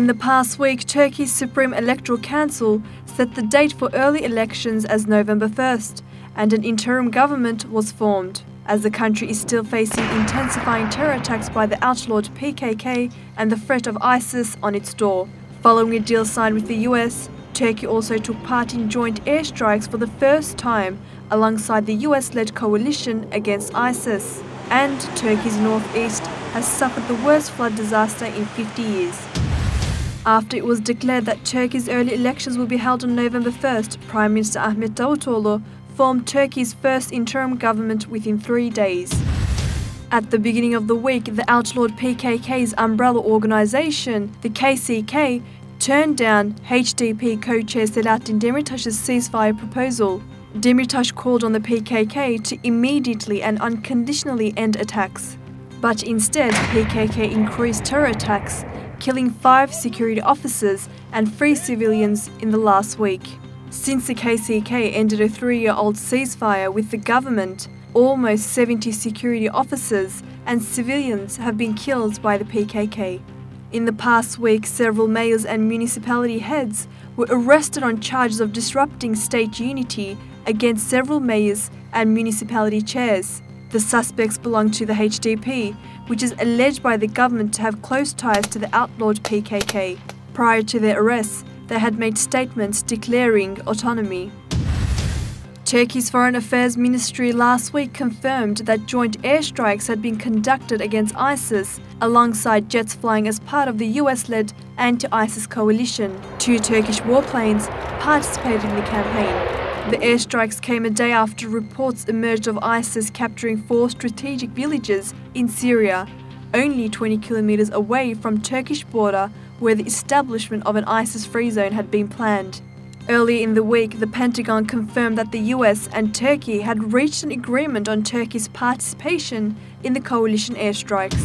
the past week, Turkey's Supreme Electoral Council set the date for early elections as November 1st, and an interim government was formed, as the country is still facing intensifying terror attacks by the outlawed PKK and the threat of ISIS on its door. Following a deal signed with the US, Turkey also took part in joint airstrikes for the first time alongside the US-led coalition against ISIS. And Turkey's northeast has suffered the worst flood disaster in 50 years. After it was declared that Turkey's early elections will be held on November 1st, Prime Minister Ahmet Davutoğlu formed Turkey's first interim government within 3 days. At the beginning of the week, the outlawed PKK's umbrella organization, the KCK, turned down HDP co-chair Selahattin Demirtaş's ceasefire proposal. Demirtaş called on the PKK to immediately and unconditionally end attacks. But instead, PKK increased terror attacks, killing 5 security officers and 3 civilians in the last week. Since the KCK ended a 3-year-old ceasefire with the government, almost 70 security officers and civilians have been killed by the PKK. In the past week, several mayors and municipality heads were arrested on charges of disrupting state unity against several mayors and municipality chairs. The suspects belong to the HDP, which is alleged by the government to have close ties to the outlawed PKK. Prior to their arrests, they had made statements declaring autonomy. Turkey's Foreign Affairs Ministry last week confirmed that joint airstrikes had been conducted against ISIS alongside jets flying as part of the US-led anti-ISIS coalition. 2 Turkish warplanes participated in the campaign. The airstrikes came a day after reports emerged of ISIS capturing 4 strategic villages in Syria, only 20 kilometers away from Turkish border where the establishment of an ISIS-free zone had been planned. Earlier in the week, the Pentagon confirmed that the US and Turkey had reached an agreement on Turkey's participation in the coalition airstrikes.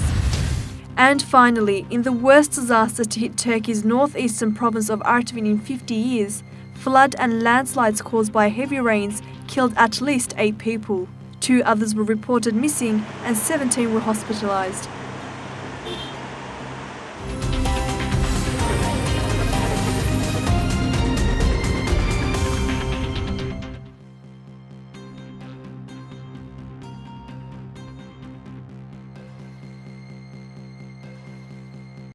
And finally, in the worst disaster to hit Turkey's northeastern province of Artvin in 50 years, flood and landslides caused by heavy rains killed at least 8 people. 2 others were reported missing and 17 were hospitalized.